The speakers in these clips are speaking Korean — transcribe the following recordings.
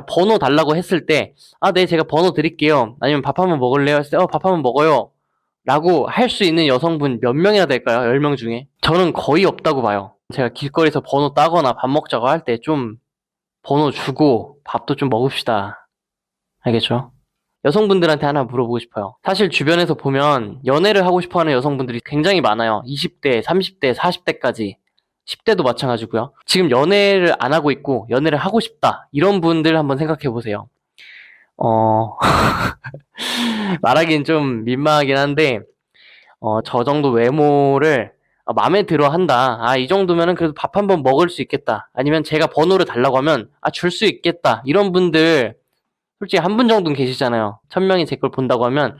번호 달라고 했을 때, 아, 네, 제가 번호 드릴게요. 아니면 밥 한번 먹을래요? 했을 때, 밥 한번 먹어요. 라고 할 수 있는 여성분 몇 명이나 될까요? 10명 중에? 저는 거의 없다고 봐요. 제가 길거리에서 번호 따거나 밥 먹자고 할 때 좀 번호 주고 밥도 좀 먹읍시다. 알겠죠? 여성분들한테 하나 물어보고 싶어요. 사실 주변에서 보면 연애를 하고 싶어 하는 여성분들이 굉장히 많아요. 20대, 30대, 40대까지. 10대도 마찬가지고요. 지금 연애를 안 하고 있고 연애를 하고 싶다. 이런 분들 한번 생각해 보세요. 어, 말하긴 좀 민망하긴 한데, 저 정도 외모를 마음에 들어 한다. 아, 이 정도면은 그래도 밥 한번 먹을 수 있겠다. 아니면 제가 번호를 달라고 하면, 아, 줄 수 있겠다. 이런 분들, 솔직히 한 분 정도는 계시잖아요. 1000명이 제 걸 본다고 하면,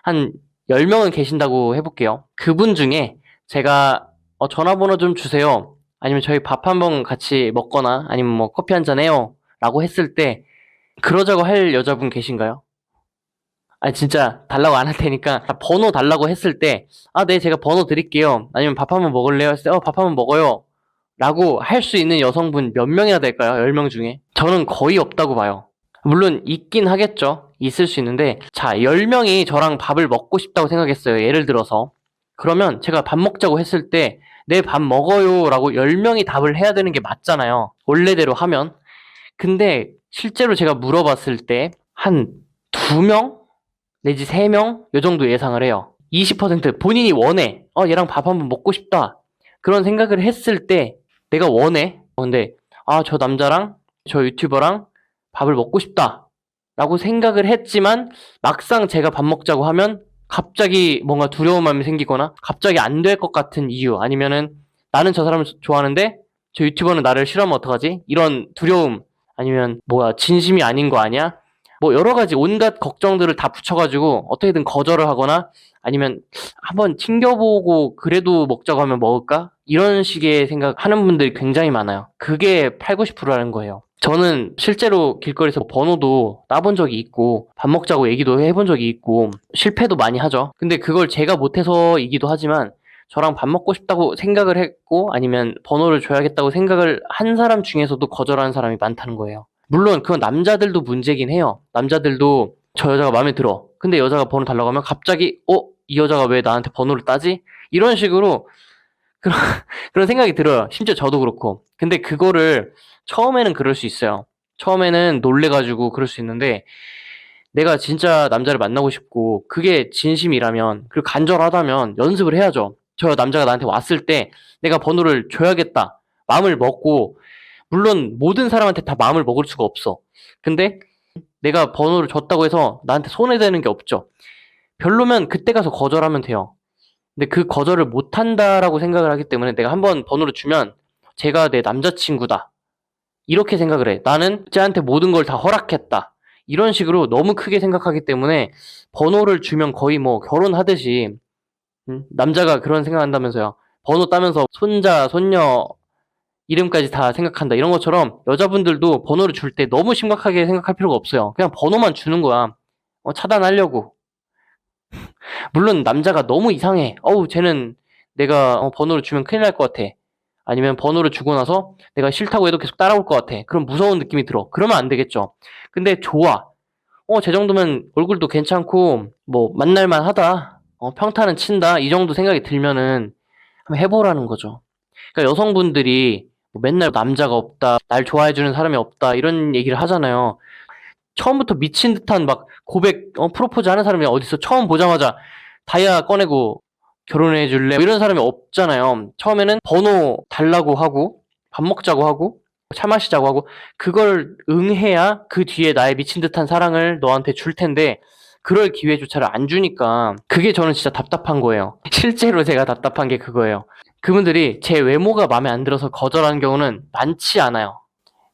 한 10명은 계신다고 해볼게요. 그분 중에 제가, 전화번호 좀 주세요. 아니면 저희 밥 한번 같이 먹거나, 아니면 뭐 커피 한잔 해요. 라고 했을 때, 그러자고 할 여자분 계신가요? 아니 진짜 달라고 안 할 테니까 번호 달라고 했을 때, 아, 네, 제가 번호 드릴게요. 아니면 밥 한번 먹을래요? 했을 때, 밥 한번 먹어요. 라고 할 수 있는 여성분 몇 명이나 될까요? 10명 중에? 저는 거의 없다고 봐요. 물론 있긴 하겠죠. 있을 수 있는데, 자, 10명이 저랑 밥을 먹고 싶다고 생각했어요. 예를 들어서. 그러면 제가 밥 먹자고 했을 때, 네, 밥 먹어요. 라고 10명이 답을 해야 되는 게 맞잖아요. 원래대로 하면. 근데 실제로 제가 물어봤을 때, 한 2명? 내지 3명? 요 정도 예상을 해요. 20% 본인이 원해. 얘랑 밥 한번 먹고 싶다. 그런 생각을 했을 때 내가 원해. 근데 저 남자랑 저 유튜버랑 밥을 먹고 싶다. 라고 생각을 했지만 막상 제가 밥 먹자고 하면 갑자기 뭔가 두려운 마음이 생기거나 갑자기 안 될 것 같은 이유 아니면은 나는 저 사람을 좋아하는데 저 유튜버는 나를 싫어하면 어떡하지? 이런 두려움 아니면 뭐야 진심이 아닌 거 아니야? 뭐 여러 가지 온갖 걱정들을 다 붙여가지고 어떻게든 거절을 하거나 아니면 한번 튕겨보고 그래도 먹자고 하면 먹을까? 이런 식의 생각하는 분들이 굉장히 많아요. 그게 8, 90%라는 거예요. 저는 실제로 길거리에서 번호도 따본 적이 있고 밥 먹자고 얘기도 해본 적이 있고 실패도 많이 하죠. 근데 그걸 제가 못해서이기도 하지만 저랑 밥 먹고 싶다고 생각을 했고 아니면 번호를 줘야겠다고 생각을 한 사람 중에서도 거절하는 사람이 많다는 거예요. 물론 그건 남자들도 문제긴 해요. 남자들도 저 여자가 마음에 들어. 근데 여자가 번호 달라고 하면 갑자기 이 여자가 왜 나한테 번호를 따지? 이런 식으로 그런 그런 생각이 들어요. 심지어 저도 그렇고. 근데 그거를 처음에는 그럴 수 있어요. 처음에는 놀래가지고 그럴 수 있는데 내가 진짜 남자를 만나고 싶고 그게 진심이라면 그리고 간절하다면 연습을 해야죠. 저 남자가 나한테 왔을 때 내가 번호를 줘야겠다. 마음을 먹고 물론 모든 사람한테 다 마음을 먹을 수가 없어. 근데 내가 번호를 줬다고 해서 나한테 손해되는 게 없죠. 별로면 그때 가서 거절하면 돼요. 근데 그 거절을 못한다라고 생각을 하기 때문에 내가 한번 번호를 주면 쟤가 내 남자친구다. 이렇게 생각을 해. 나는 쟤한테 모든 걸 다 허락했다. 이런 식으로 너무 크게 생각하기 때문에 번호를 주면 거의 뭐 결혼하듯이 남자가 그런 생각한다면서요. 번호 따면서 손자, 손녀 이름까지 다 생각한다. 이런 것처럼 여자분들도 번호를 줄 때 너무 심각하게 생각할 필요가 없어요. 그냥 번호만 주는 거야. 차단하려고. 물론 남자가 너무 이상해. 쟤는 내가 번호를 주면 큰일 날 것 같아. 아니면 번호를 주고 나서 내가 싫다고 해도 계속 따라올 것 같아. 그럼 무서운 느낌이 들어. 그러면 안 되겠죠. 근데 좋아. 쟤 정도면 얼굴도 괜찮고 뭐 만날만 하다. 평타는 친다. 이 정도 생각이 들면은 한번 해보라는 거죠. 그러니까 여성분들이 뭐 맨날 남자가 없다, 날 좋아해주는 사람이 없다 이런 얘기를 하잖아요. 처음부터 미친 듯한 막 고백, 프로포즈 하는 사람이 어딨어? 처음 보자마자 다이아 꺼내고 결혼해 줄래? 뭐 이런 사람이 없잖아요. 처음에는 번호 달라고 하고 밥 먹자고 하고 차 마시자고 하고 그걸 응해야 그 뒤에 나의 미친 듯한 사랑을 너한테 줄 텐데 그럴 기회조차를 안 주니까 그게 저는 진짜 답답한 거예요. 실제로 제가 답답한 게 그거예요. 그분들이 제 외모가 마음에 안 들어서 거절하는 경우는 많지 않아요.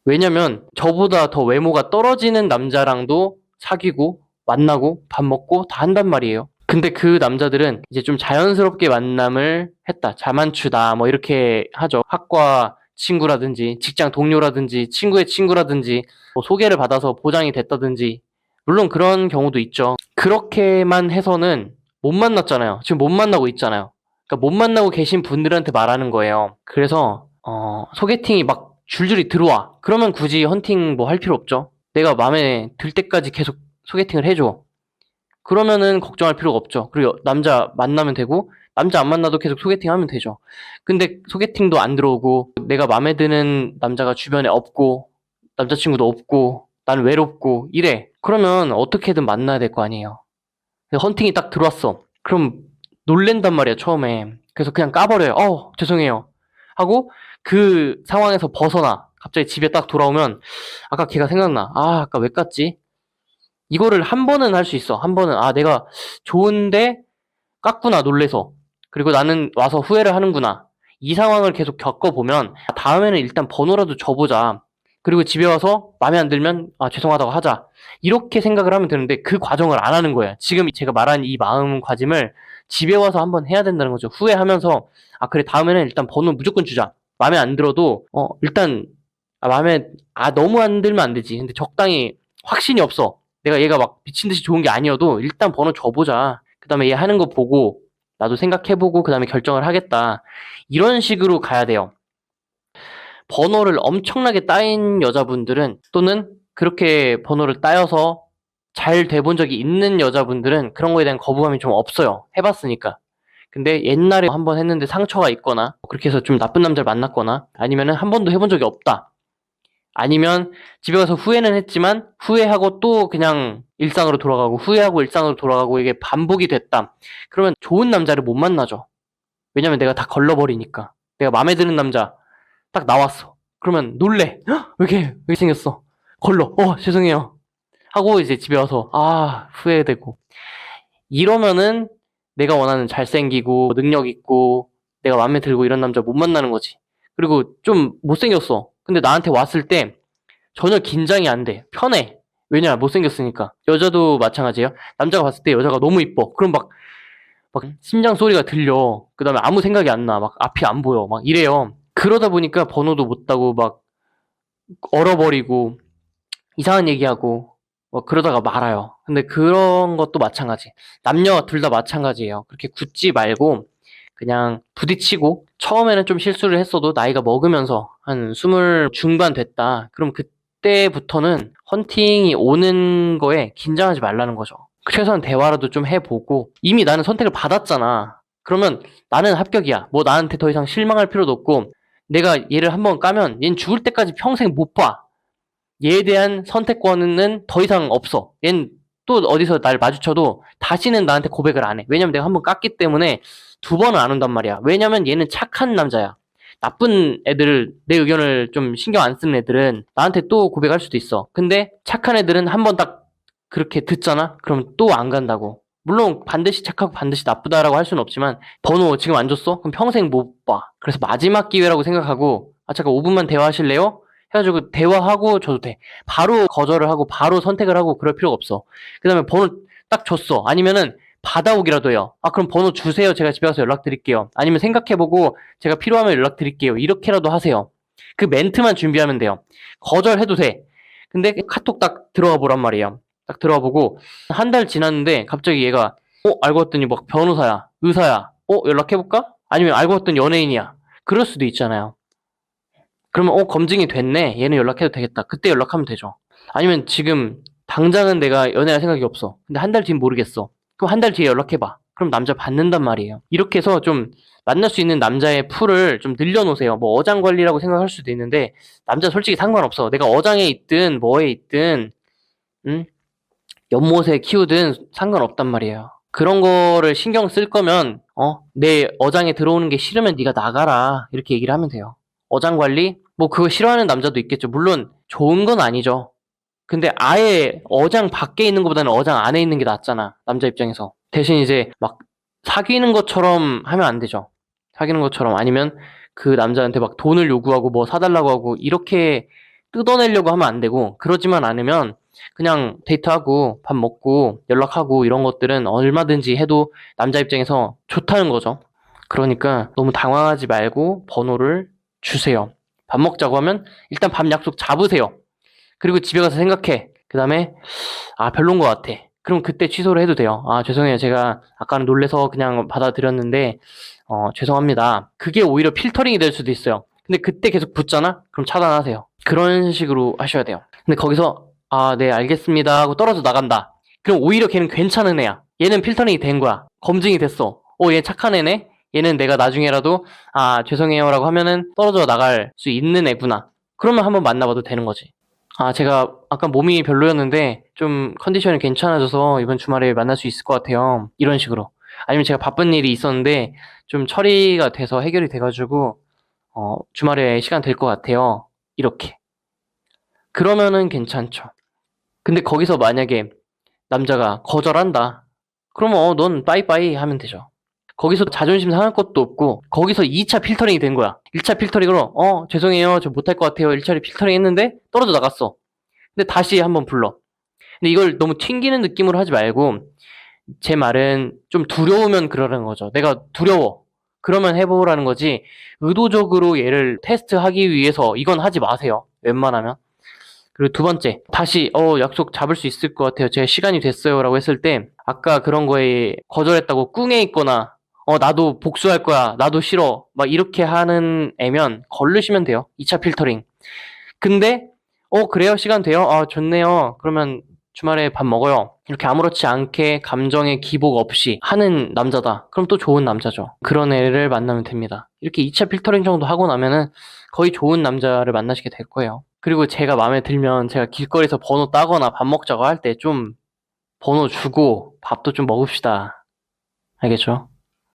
왜냐면 저보다 더 외모가 떨어지는 남자랑도 사귀고 만나고 밥 먹고 다 한단 말이에요. 근데 그 남자들은 이제 좀 자연스럽게 만남을 했다. 자만추다. 뭐 이렇게 하죠. 학과 친구라든지 직장 동료라든지 친구의 친구라든지 뭐 소개를 받아서 보장이 됐다든지 물론 그런 경우도 있죠. 그렇게만 해서는 못 만났잖아요. 지금 못 만나고 있잖아요. 그러니까 못 만나고 계신 분들한테 말하는 거예요. 그래서 소개팅이 막 줄줄이 들어와. 그러면 굳이 헌팅 뭐 할 필요 없죠. 내가 마음에 들 때까지 계속 소개팅을 해줘. 그러면은 걱정할 필요가 없죠. 그리고 남자 만나면 되고, 남자 안 만나도 계속 소개팅하면 되죠. 근데 소개팅도 안 들어오고, 내가 마음에 드는 남자가 주변에 없고, 남자친구도 없고, 난 외롭고, 이래. 그러면 어떻게든 만나야 될 거 아니에요. 헌팅이 딱 들어왔어. 그럼 놀랜단 말이야, 처음에. 그래서 그냥 까버려요. 죄송해요. 하고 그 상황에서 벗어나. 갑자기 집에 딱 돌아오면 아까 걔가 생각나. 아까 왜 깠지? 이거를 한 번은 할 수 있어. 한 번은 내가 좋은데 깠구나, 놀래서. 그리고 나는 와서 후회를 하는구나. 이 상황을 계속 겪어보면 다음에는 일단 번호라도 줘보자. 그리고 집에 와서 마음에 안 들면 죄송하다고 하자. 이렇게 생각을 하면 되는데 그 과정을 안 하는 거예요. 지금 제가 말한 이 마음가짐을 집에 와서 한번 해야 된다는 거죠. 후회하면서 그래, 다음에는 일단 번호 무조건 주자. 마음에 안 들어도 일단 마음에 너무 안 들면 안 되지. 근데 적당히 확신이 없어. 내가 얘가 막 미친 듯이 좋은 게 아니어도 일단 번호 줘보자. 그 다음에 얘 하는 거 보고 나도 생각해보고 그 다음에 결정을 하겠다. 이런 식으로 가야 돼요. 번호를 엄청나게 따인 여자분들은, 또는 그렇게 번호를 따여서 잘 돼본 적이 있는 여자분들은 그런 거에 대한 거부감이 좀 없어요. 해봤으니까. 근데 옛날에 한번 했는데 상처가 있거나 그렇게 해서 좀 나쁜 남자를 만났거나 아니면은 한 번도 해본 적이 없다. 아니면 집에 가서 후회는 했지만 후회하고 또 그냥 일상으로 돌아가고 후회하고 일상으로 돌아가고 이게 반복이 됐다. 그러면 좋은 남자를 못 만나죠. 왜냐면 내가 다 걸러버리니까. 내가 마음에 드는 남자 딱 나왔어. 그러면 놀래. 헉, 왜 이렇게 생겼어? 걸러. 죄송해요. 하고 이제 집에 와서 후회되고. 이러면은 내가 원하는 잘생기고 능력 있고 내가 마음에 들고 이런 남자 못 만나는 거지. 그리고 좀 못생겼어. 근데 나한테 왔을 때 전혀 긴장이 안 돼. 편해. 왜냐? 못생겼으니까. 여자도 마찬가지예요. 남자가 봤을 때 여자가 너무 이뻐. 그럼 막 심장 소리가 들려. 그 다음에 아무 생각이 안 나. 막 앞이 안 보여. 막 이래요. 그러다 보니까 번호도 못 따고 막 얼어버리고 이상한 얘기하고 그러다가 말아요. 근데 그런 것도 마찬가지. 남녀 둘 다 마찬가지예요. 그렇게 굳지 말고 그냥 부딪히고 처음에는 좀 실수를 했어도 나이가 먹으면서 한 20 중반 됐다. 그럼 그때부터는 헌팅이 오는 거에 긴장하지 말라는 거죠. 최소한 대화라도 좀 해보고 이미 나는 선택을 받았잖아. 그러면 나는 합격이야. 뭐 나한테 더 이상 실망할 필요도 없고 내가 얘를 한번 까면 얘는 죽을 때까지 평생 못 봐. 얘에 대한 선택권은 더 이상 없어. 얘는 또 어디서 날 마주쳐도 다시는 나한테 고백을 안 해. 왜냐면 내가 한번 깠기 때문에 두 번은 안 온단 말이야. 왜냐면 얘는 착한 남자야. 나쁜 애들, 내 의견을 좀 신경 안 쓰는 애들은 나한테 또 고백할 수도 있어. 근데 착한 애들은 한번 딱 그렇게 듣잖아? 그럼 또 안 간다고. 물론 반드시 착하고 반드시 나쁘다라고 할 수는 없지만 번호 지금 안 줬어? 그럼 평생 못 봐. 그래서 마지막 기회라고 생각하고 잠깐 5분만 대화하실래요? 해가지고 대화하고 줘도 돼. 바로 거절을 하고 바로 선택을 하고 그럴 필요가 없어. 그 다음에 번호 딱 줬어. 아니면은 받아오기라도 해요. 그럼 번호 주세요. 제가 집에 가서 연락드릴게요. 아니면 생각해보고 제가 필요하면 연락드릴게요. 이렇게라도 하세요. 그 멘트만 준비하면 돼요. 거절해도 돼. 근데 카톡 딱 들어가 보란 말이에요. 딱 들어가 보고 한 달 지났는데 갑자기 얘가 알고 봤더니 막 변호사야, 의사야. 연락해볼까? 아니면 알고 봤더니 연예인이야. 그럴 수도 있잖아요. 그러면 검증이 됐네. 얘는 연락해도 되겠다. 그때 연락하면 되죠. 아니면 지금 당장은 내가 연애할 생각이 없어. 근데 한 달 뒤는 모르겠어. 그럼 한 달 뒤에 연락해봐. 그럼 남자 받는단 말이에요. 이렇게 해서 좀 만날 수 있는 남자의 풀을 좀 늘려놓으세요. 뭐 어장관리라고 생각할 수도 있는데 남자 솔직히 상관없어. 내가 어장에 있든 뭐에 있든 연못에 키우든 상관없단 말이에요. 그런 거를 신경 쓸 거면 내 어장에 들어오는 게 싫으면 네가 나가라. 이렇게 얘기를 하면 돼요. 어장 관리? 뭐 그거 싫어하는 남자도 있겠죠. 물론 좋은 건 아니죠. 근데 아예 어장 밖에 있는 것보다는 어장 안에 있는 게 낫잖아. 남자 입장에서. 대신 이제 막 사귀는 것처럼 하면 안 되죠. 사귀는 것처럼 아니면 그 남자한테 막 돈을 요구하고 뭐 사달라고 하고 이렇게 뜯어내려고 하면 안 되고 그러지만 않으면 그냥 데이트하고 밥 먹고 연락하고 이런 것들은 얼마든지 해도 남자 입장에서 좋다는 거죠. 그러니까 너무 당황하지 말고 번호를 주세요. 밥 먹자고 하면 일단 밥 약속 잡으세요. 그리고 집에 가서 생각해. 그 다음에 별론 것 같아. 그럼 그때 취소를 해도 돼요. 죄송해요. 제가 아까는 놀래서 그냥 받아들였는데 죄송합니다. 그게 오히려 필터링이 될 수도 있어요. 근데 그때 계속 붙잖아? 그럼 차단하세요. 그런 식으로 하셔야 돼요. 근데 거기서 아, 네, 알겠습니다 하고 떨어져 나간다. 그럼 오히려 걔는 괜찮은 애야. 얘는 필터링이 된 거야. 검증이 됐어. 얘 착한 애네? 얘는 내가 나중에라도 아, 죄송해요라고 하면은 떨어져 나갈 수 있는 애구나. 그러면 한번 만나봐도 되는 거지. 아, 제가 아까 몸이 별로였는데 좀 컨디션이 괜찮아져서 이번 주말에 만날 수 있을 것 같아요. 이런 식으로. 아니면 제가 바쁜 일이 있었는데 좀 처리가 돼서 해결이 돼가지고 주말에 시간 될 것 같아요. 이렇게. 그러면은 괜찮죠. 근데 거기서 만약에 남자가 거절한다. 그러면 넌 빠이빠이 하면 되죠. 거기서 자존심 상할 것도 없고 거기서 2차 필터링이 된 거야. 1차 필터링으로 죄송해요. 저 못할 것 같아요. 1차를 필터링 했는데 떨어져 나갔어. 근데 다시 한번 불러. 근데 이걸 너무 튕기는 느낌으로 하지 말고 제 말은 좀 두려우면 그러라는 거죠. 내가 두려워. 그러면 해보라는 거지. 의도적으로 얘를 테스트하기 위해서 이건 하지 마세요. 웬만하면. 그리고 두 번째, 다시 약속 잡을 수 있을 것 같아요. 제가 시간이 됐어요라고 했을 때 아까 그런 거에 거절했다고 꿍해 있거나 나도 복수할 거야. 나도 싫어. 막 이렇게 하는 애면 걸르시면 돼요. 2차 필터링. 근데 그래요? 시간 돼요? 아, 좋네요. 그러면 주말에 밥 먹어요. 이렇게 아무렇지 않게 감정의 기복 없이 하는 남자다. 그럼 또 좋은 남자죠. 그런 애를 만나면 됩니다. 이렇게 2차 필터링 정도 하고 나면은 거의 좋은 남자를 만나시게 될 거예요. 그리고 제가 마음에 들면 제가 길거리에서 번호 따거나 밥 먹자고 할 때 좀 번호 주고 밥도 좀 먹읍시다. 알겠죠?